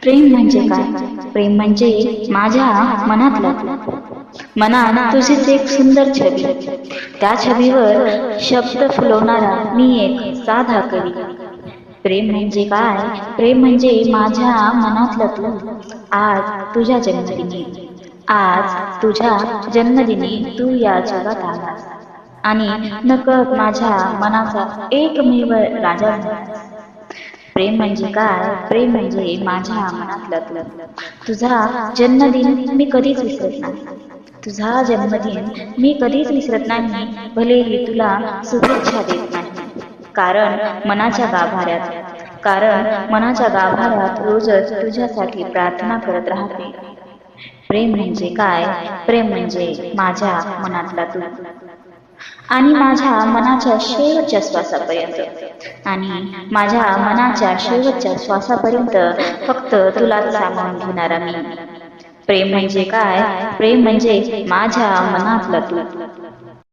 प्रेम म्हणजे काय? प्रेम म्हणजे माझ्या मनातलं. मनात तुझीच एक सुंदर छबी, त्या छबीवर शब्द फुलवणारा मी एक साधा कवी. प्रेम म्हणजे काय? प्रेम म्हणजे माझ्या मनातलं तू. आज तुझ्या जन्मदिनी तू या जगात आलास आणि नकळत माझ्या मनाचा एकमेव राजा झालास. प्रेम म्हणजे काय? प्रेम म्हणजे माझ्या मनातलं तू. तुझा जन्मदिन मी कधीच विसरत नाही. तुझा जन्मदिन मी कधीच विसरत नाही, भलेही तुला शुभेच्छा देत नाही. कारण मनाच्या गाभाऱ्यात कारण मनाच्या गाभाऱ्यात रोजच तुझ्यासाठी प्रार्थना करत राहते. प्रेम म्हणजे काय? प्रेम म्हणजे माझ्या मनातला तू. आणि माझ्या मनाच्या शेवटच्या श्वासापर्यंत आणि माझ्या मनाच्या शेवटच्या श्वासापर्यंत फक्त तुलाच सामावून घेणारा मी. प्रेम म्हणजे काय? प्रेम म्हणजे माझ्या मनातलं तू.